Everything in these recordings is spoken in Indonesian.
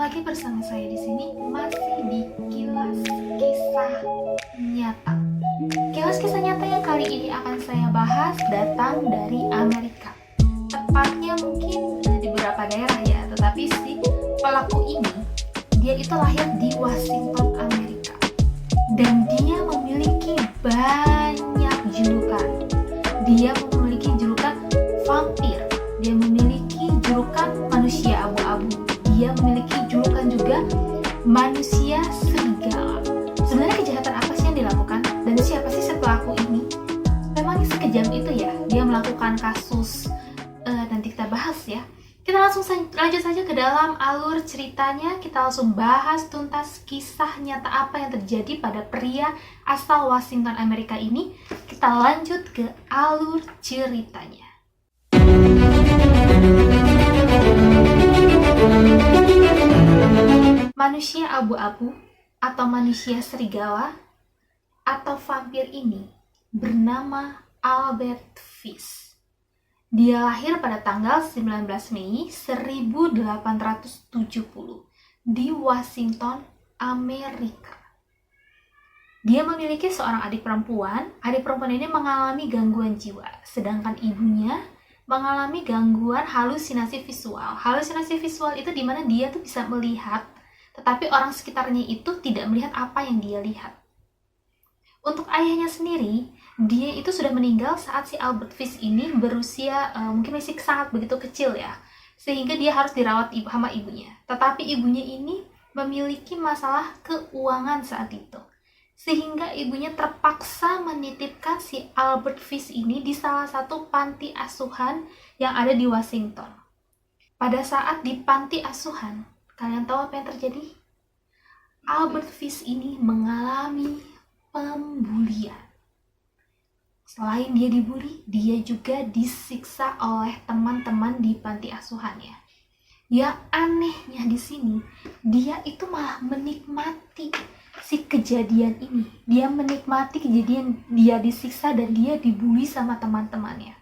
lagi bersama saya di sini masih di Kilas Kisah Nyata. Kilas Kisah Nyata yang kali ini akan saya bahas datang dari Amerika. Tepatnya mungkin di beberapa daerah ya, tetapi si pelaku ini dia itu lahir di Washington, Amerika. Dan dia memiliki banyak julukan. Dia memiliki julukan vampir, dia memiliki julukan manusia abu-abu, dia memiliki julukan juga manusia serigala. Sebenarnya kejahatan apa sih yang dilakukan dan siapa sih si pelaku ini? Memangnya sekejam itu ya dia melakukan kasus? Nanti kita bahas ya. Kita langsung lanjut saja ke dalam alur ceritanya. Kita langsung bahas tuntas kisah nyata apa yang terjadi pada pria asal Washington, Amerika ini. Kita lanjut ke alur ceritanya. Manusia abu-abu atau manusia serigala atau vampir ini bernama Albert Fish. Dia lahir pada tanggal 19 Mei 1870 di Washington, Amerika. Dia memiliki seorang adik perempuan. Adik perempuan ini mengalami gangguan jiwa, sedangkan ibunya mengalami gangguan halusinasi visual. Halusinasi visual itu dimana dia tuh bisa melihat, tetapi orang sekitarnya itu tidak melihat apa yang dia lihat. Untuk ayahnya sendiri, dia itu sudah meninggal saat si Albert Fish ini berusia mungkin masih sangat begitu kecil ya, sehingga dia harus dirawat sama ibunya. Tetapi ibunya ini memiliki masalah keuangan saat itu, sehingga ibunya terpaksa menitipkan si Albert Fish ini di salah satu panti asuhan yang ada di Washington. Pada saat di panti asuhan, kalian tahu apa yang terjadi? Albert Fish ini mengalami pembulian. Selain dia dibully, dia juga disiksa oleh teman-teman di panti asuhannya. Yang anehnya di sini, dia itu malah menikmati si kejadian ini. Dia menikmati kejadian dia disiksa dan dia dibully sama teman-temannya.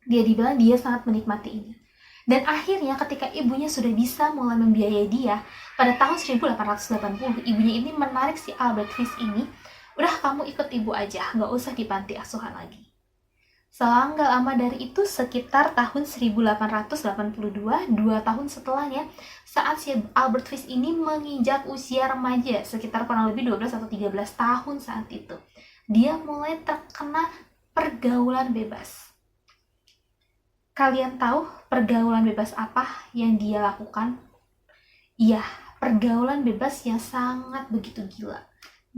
Dia dibilang dia sangat menikmati ini. Dan akhirnya ketika ibunya sudah bisa mulai membiayai dia, pada tahun 1880, ibunya ini menarik si Albert Fish ini, udah kamu ikut ibu aja, nggak usah di panti asuhan lagi. Selang nggak lama dari itu, sekitar tahun 1882, 2 tahun setelahnya, saat si Albert Fish ini menginjak usia remaja, sekitar kurang lebih 12 atau 13 tahun saat itu, dia mulai terkena pergaulan bebas. Kalian tahu pergaulan bebas apa yang dia lakukan? Iya, pergaulan bebas yang sangat begitu gila.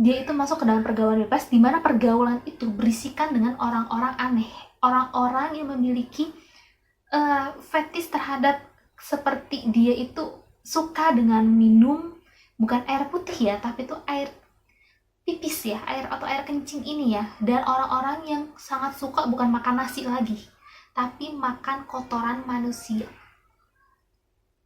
Dia itu masuk ke dalam pergaulan bebas, di mana pergaulan itu berisikan dengan orang-orang aneh, orang-orang yang memiliki fetis terhadap, seperti dia itu suka dengan minum bukan air putih ya, tapi itu air pipis ya, air atau air kencing ini ya. Dan orang-orang yang sangat suka bukan makan nasi lagi, tapi makan kotoran manusia.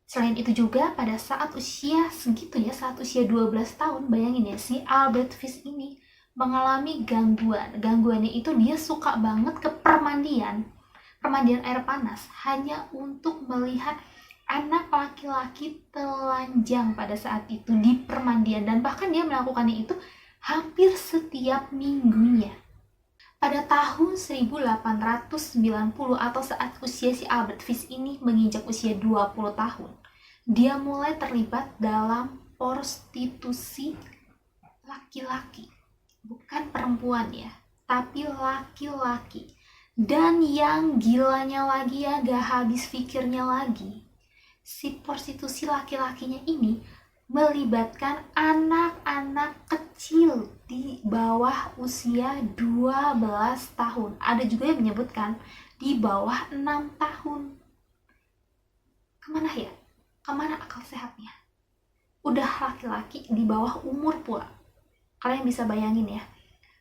Selain itu juga pada saat usia segitu ya, saat usia 12 tahun, bayangin ya, si Albert Fish ini mengalami gangguan. Gangguannya itu dia suka banget ke permandian air panas, hanya untuk melihat anak laki-laki telanjang pada saat itu di permandian. Dan bahkan dia melakukannya itu hampir setiap minggunya. Pada tahun 1890 atau saat usia si Albert Fish ini menginjak usia 20 tahun, dia mulai terlibat dalam prostitusi laki-laki. Bukan perempuan ya, tapi laki-laki. Dan yang gilanya lagi ya, gak habis pikirnya lagi, si prostitusi laki-lakinya ini melibatkan anak-anak kecil di bawah usia 12 tahun. Ada juga yang menyebutkan di bawah 6 tahun. Kemana ya? Kemana akal sehatnya? Udah laki-laki di bawah umur pula. Kalian bisa bayangin ya,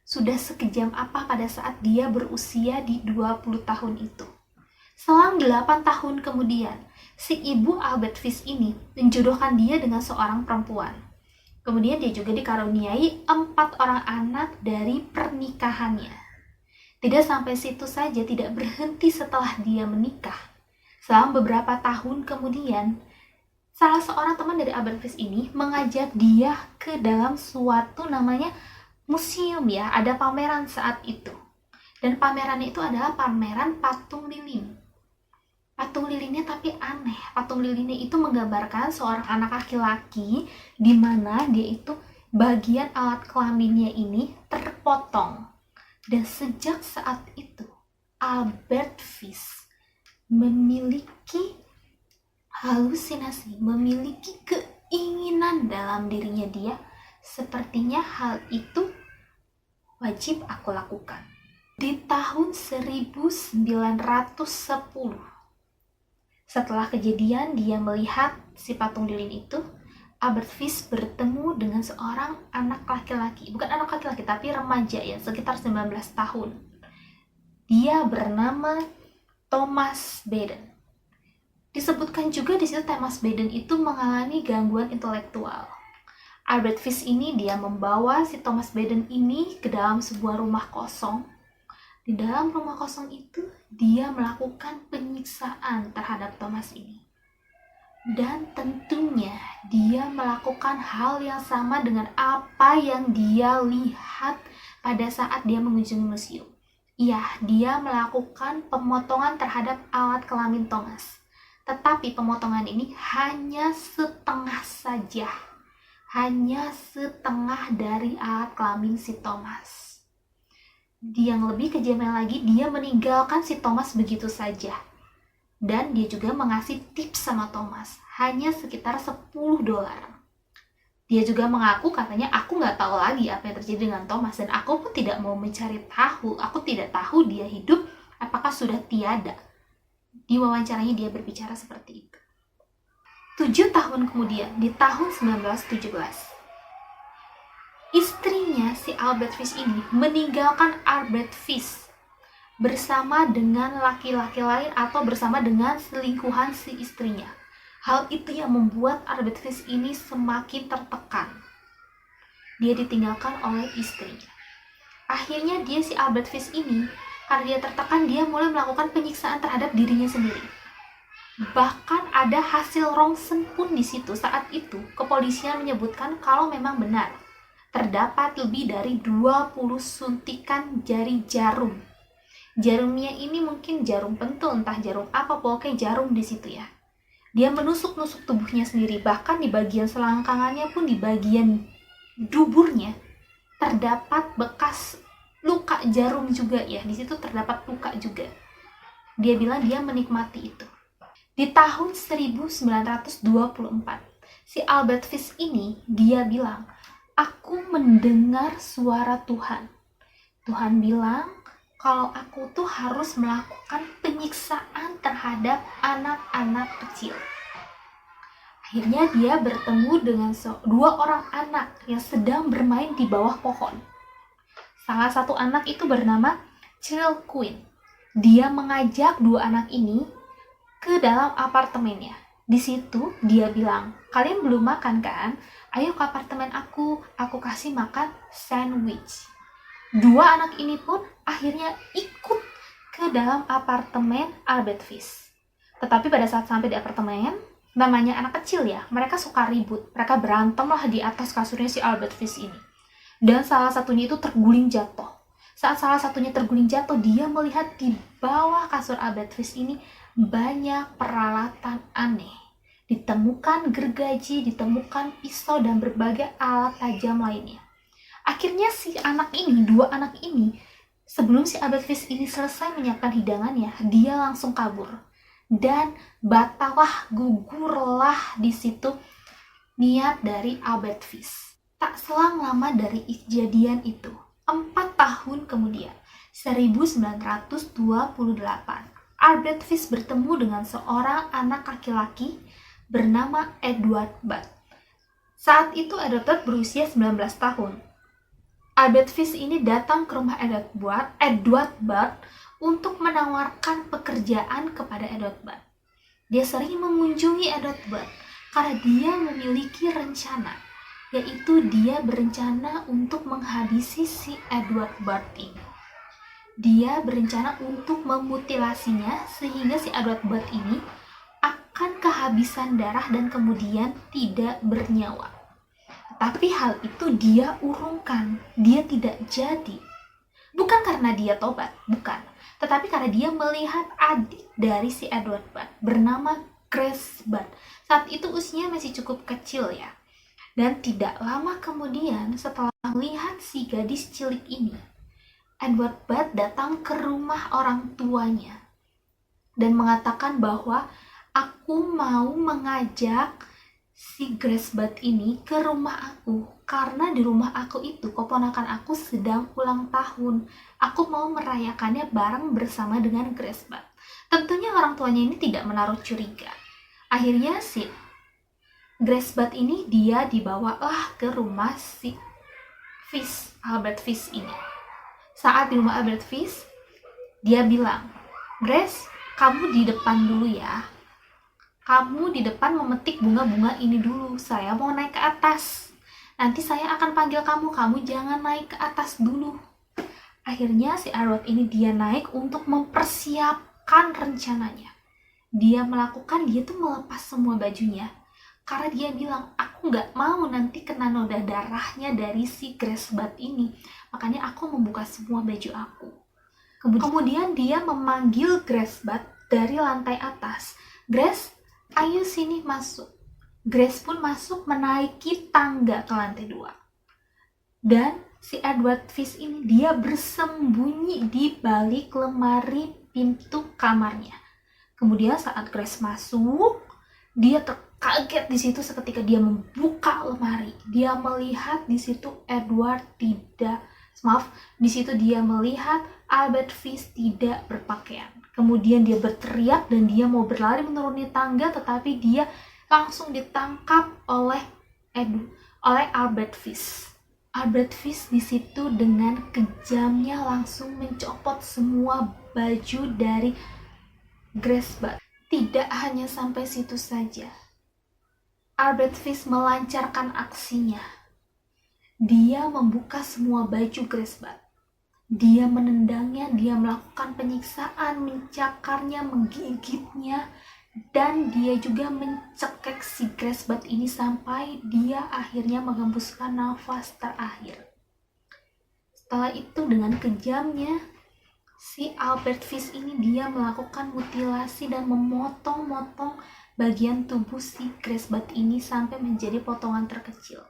sudah sekejam apa pada saat dia berusia di 20 tahun itu. Selang 8 tahun kemudian, si ibu Albert Fish ini menjodohkan dia dengan seorang perempuan. Kemudian dia juga dikaruniai 4 orang anak dari pernikahannya. Tidak sampai situ saja, tidak berhenti setelah dia menikah. Selama beberapa tahun kemudian, Salah seorang teman dari Albert Fish ini mengajak dia ke dalam suatu namanya museum ya, ada pameran saat itu. Dan pameran itu adalah pameran patung lilin. Patung lilinnya tapi aneh. Patung lilinnya itu menggambarkan seorang anak laki-laki di mana dia itu bagian alat kelaminnya ini terpotong. Dan sejak saat itu Albert Fish memiliki halusinasi, memiliki keinginan dalam dirinya dia, sepertinya hal itu wajib aku lakukan. Di tahun 1910, setelah kejadian dia melihat si patung lilin itu, Albert Fish bertemu dengan seorang anak laki-laki, bukan anak laki-laki tapi remaja ya, sekitar 19 tahun. Dia bernama Thomas Baden. Disebutkan juga di situ Thomas Baden itu mengalami gangguan intelektual. Albert Fish ini dia membawa si Thomas Baden ini ke dalam sebuah rumah kosong. Di dalam rumah kosong itu dia melakukan penyiksaan terhadap Thomas ini. Dan tentunya dia melakukan hal yang sama dengan apa yang dia lihat pada saat dia mengunjungi museum. Iya, dia melakukan pemotongan terhadap alat kelamin Thomas. Tetapi pemotongan ini hanya setengah saja. Hanya setengah dari alat kelamin si Thomas. Yang lebih kejamnya lagi, dia meninggalkan si Thomas begitu saja. Dan dia juga mengasih tips sama Thomas. Hanya sekitar $10. Dia juga mengaku katanya, aku nggak tahu lagi apa yang terjadi dengan Thomas. Dan aku pun tidak mau mencari tahu. Aku tidak tahu dia hidup apakah sudah tiada. Di wawancaranya dia berbicara seperti itu. 7 tahun kemudian, di tahun 1917, istrinya si Albert Fish ini meninggalkan Albert Fish bersama dengan laki-laki lain atau bersama dengan selingkuhan si istrinya. Hal itu yang membuat Albert Fish ini semakin tertekan. Dia ditinggalkan oleh istrinya. Akhirnya si Albert Fish ini, karena dia tertekan, dia mulai melakukan penyiksaan terhadap dirinya sendiri. Bahkan ada hasil rongsen pun di situ. Saat itu, kepolisian menyebutkan kalau memang benar terdapat lebih dari 20 suntikan jari jarum. Jarumnya ini mungkin jarum pentul, entah jarum apa, pokoknya jarum di situ ya. Dia menusuk-nusuk tubuhnya sendiri, bahkan di bagian selangkangannya pun, di bagian duburnya terdapat bekas luka jarum juga ya. Di situ terdapat luka juga. Dia bilang dia menikmati itu. Di tahun 1924, si Albert Fish ini dia bilang, aku mendengar suara Tuhan. Tuhan bilang kalau aku tuh harus melakukan penyiksaan terhadap anak-anak kecil. Akhirnya dia bertemu dengan 2 orang anak yang sedang bermain di bawah pohon. Salah satu anak itu bernama Cyril Quinn. Dia mengajak 2 anak ini ke dalam apartemennya. Di situ dia bilang, kalian belum makan kan? Ayo ke apartemen aku kasih makan sandwich. 2 anak ini pun akhirnya ikut ke dalam apartemen Albert Fish. Tetapi pada saat sampai di apartemen, namanya anak kecil ya, mereka suka ribut. Mereka berantem lah di atas kasurnya si Albert Fish ini. Dan salah satunya itu terguling jatuh. Saat salah satunya terguling jatuh, dia melihat di bawah kasur Albert Fish ini banyak peralatan aneh. Ditemukan gergaji, ditemukan pisau, dan berbagai alat tajam lainnya. Akhirnya si anak ini, 2 anak ini, sebelum si Albert Fish ini selesai menyiapkan hidangannya, dia langsung kabur. Dan batalah, gugurlah di situ niat dari Albert Fish. Tak selang lama dari kejadian itu, 4 tahun kemudian, 1928, Albert Fish bertemu dengan seorang anak laki-laki bernama Edward Budd. Saat itu Edward Budd berusia 19 tahun. Albert Fish ini datang ke rumah Edward Budd untuk menawarkan pekerjaan kepada Edward Budd. Dia sering mengunjungi Edward Budd karena dia memiliki rencana, yaitu dia berencana untuk menghabisi si Edward Budd ini. Dia berencana untuk memutilasinya sehingga si Edward Budd ini akan kehabisan kehabisan darah dan kemudian tidak bernyawa. Tapi hal itu dia urungkan, dia tidak jadi. Bukan karena dia tobat, bukan. Tetapi karena dia melihat adik dari si Edward Budd bernama Grace Budd. Saat itu usianya masih cukup kecil ya. Dan tidak lama kemudian setelah melihat si gadis cilik ini, Edward Budd datang ke rumah orang tuanya dan mengatakan bahwa aku mau mengajak si Grace Budd ini ke rumah aku karena di rumah aku itu keponakan aku sedang ulang tahun. Aku mau merayakannya bareng bersama dengan Grace Budd. Tentunya orang tuanya ini tidak menaruh curiga. Akhirnya si Grace Budd ini dia dibawalah ke rumah si Albert Fish ini. Saat di rumah Albert Fish, dia bilang, "Grace, kamu di depan dulu ya. Kamu di depan memetik bunga-bunga ini dulu. Saya mau naik ke atas. Nanti saya akan panggil kamu. Kamu jangan naik ke atas dulu." Akhirnya si Edward ini dia naik untuk mempersiapkan rencananya. Dia tuh melepas semua bajunya. Karena dia bilang, aku nggak mau nanti kena noda darahnya dari si Grace Budd ini. Makanya aku membuka semua baju aku. Kemudian dia memanggil Grace Budd dari lantai atas. "Grace, ayo sini masuk." Grace pun masuk menaiki tangga ke lantai 2. Dan si Edward Fish ini dia bersembunyi di balik lemari pintu kamarnya. Kemudian saat Grace masuk, dia terkaget di situ seketika dia membuka lemari. Dia melihat di situ di situ dia melihat Albert Fish tidak berpakaian. Kemudian dia berteriak dan dia mau berlari menuruni tangga, tetapi dia langsung ditangkap oleh Albert Fish. Albert Fish di situ dengan kejamnya langsung mencopot semua baju dari Grace Budd. Tidak hanya sampai situ saja. Albert Fish melancarkan aksinya. Dia membuka semua baju Grace Budd. Dia menendangnya, dia melakukan penyiksaan, mencakarnya, menggigitnya, dan dia juga mencekek si Grace Budd ini sampai dia akhirnya menghembuskan nafas terakhir. Setelah itu dengan kejamnya, si Albert Fish ini dia melakukan mutilasi dan memotong-motong bagian tubuh si Grace Budd ini sampai menjadi potongan terkecil.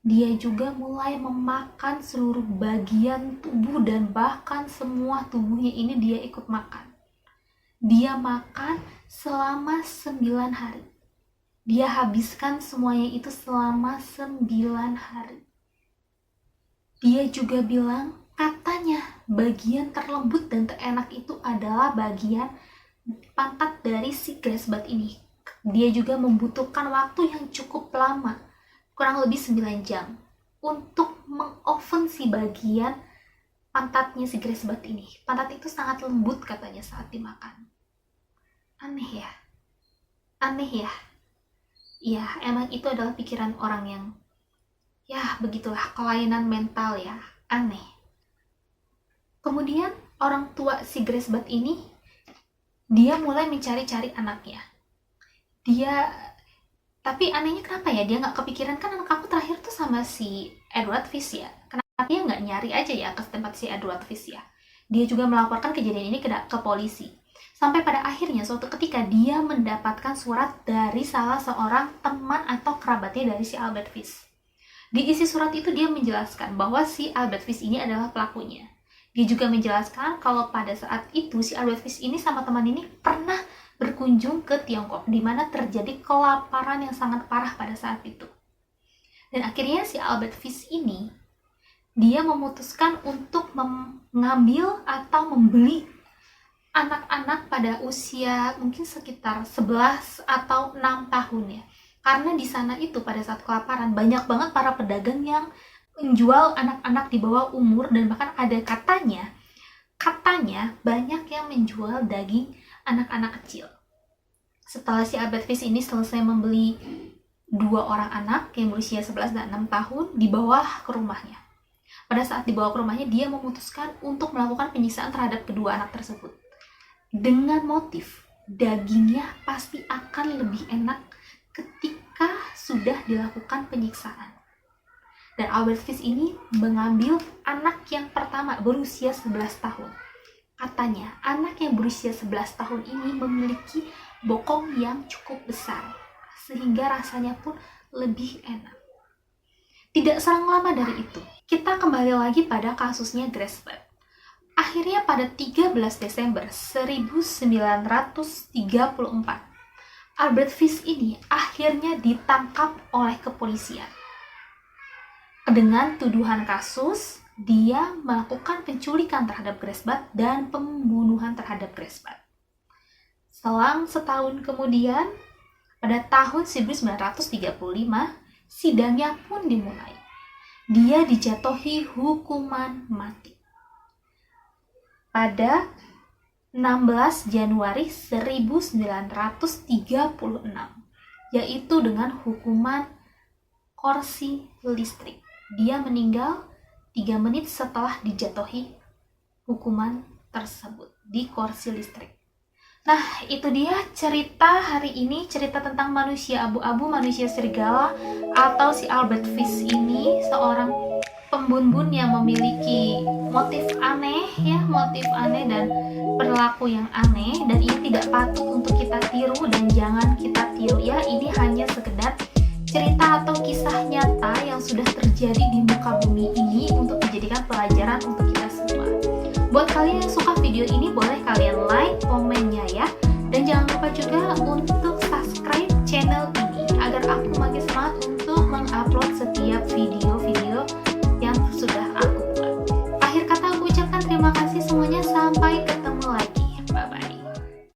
Dia juga mulai memakan seluruh bagian tubuh dan bahkan semua tubuhnya ini dia ikut makan. Dia makan selama 9 hari. Dia habiskan semuanya itu selama 9 hari. Dia juga bilang, katanya bagian terlembut dan terenak itu adalah bagian pantat dari si Grace Budd ini. Dia juga membutuhkan waktu yang cukup lama, kurang lebih 9 jam, untuk mengoven si bagian pantatnya si Grace Budd ini. Pantat itu sangat lembut katanya saat dimakan. Aneh ya? Ya, emang itu adalah pikiran orang yang, ya begitulah, kelainan mental ya, aneh. Kemudian orang tua si Grace Budd ini, dia mulai mencari-cari anaknya. Tapi anehnya kenapa ya dia nggak kepikiran, kan anak aku terakhir tuh sama si Edward Fish ya. Kenapa dia nggak nyari aja ya ke tempat si Edward Fish ya. Dia juga melaporkan kejadian ini ke polisi. Sampai pada akhirnya suatu ketika dia mendapatkan surat dari salah seorang teman atau kerabatnya dari si Albert Fish. Di isi surat itu dia menjelaskan bahwa si Albert Fish ini adalah pelakunya. Dia juga menjelaskan kalau pada saat itu si Albert Fish ini sama teman ini pernah berkunjung ke Tiongkok, di mana terjadi kelaparan yang sangat parah pada saat itu. Dan akhirnya si Albert Fish ini, dia memutuskan untuk mengambil atau membeli anak-anak pada usia mungkin sekitar 11 atau 6 tahun ya. Karena di sana itu pada saat kelaparan banyak banget para pedagang yang menjual anak-anak di bawah umur, dan bahkan ada katanya banyak yang menjual daging anak-anak kecil. Setelah si Albert Fish ini selesai membeli 2 orang anak yang berusia 11 dan 6 tahun, dibawa ke rumahnya. Pada saat dibawa ke rumahnya, dia memutuskan untuk melakukan penyiksaan terhadap kedua anak tersebut. Dengan motif dagingnya pasti akan lebih enak ketika sudah dilakukan penyiksaan. Dan Albert Fish ini mengambil anak yang pertama berusia 11 tahun. Katanya, anak yang berusia 11 tahun ini memiliki bokong yang cukup besar, sehingga rasanya pun lebih enak. Tidak selang lama dari itu, kita kembali lagi pada kasusnya Grace Webb. Akhirnya pada 13 Desember 1934, Albert Fish ini akhirnya ditangkap oleh kepolisian. Dengan tuduhan kasus, dia melakukan penculikan terhadap Grace Budd dan pembunuhan terhadap Grace Budd. Selang setahun kemudian, pada tahun 1935, sidangnya pun dimulai. Dia dijatuhi hukuman mati. Pada 16 Januari 1936, yaitu dengan hukuman kursi listrik. Dia meninggal 3 menit setelah dijatuhi hukuman tersebut di kursi listrik. Nah, itu dia cerita hari ini, cerita tentang manusia abu-abu, manusia serigala, atau si Albert Fish ini seorang pembunuh yang memiliki motif aneh dan perilaku yang aneh, dan ini tidak patut untuk kita tiru dan jangan kita tiru ya. Ini hanya sekedar cerita atau kisah nyata yang sudah terjadi di muka bumi ini untuk dijadikan pelajaran untuk kita semua. Buat kalian yang suka video ini, boleh kalian like, komennya ya. Dan jangan lupa juga untuk subscribe channel ini agar aku makin semangat untuk mengupload setiap video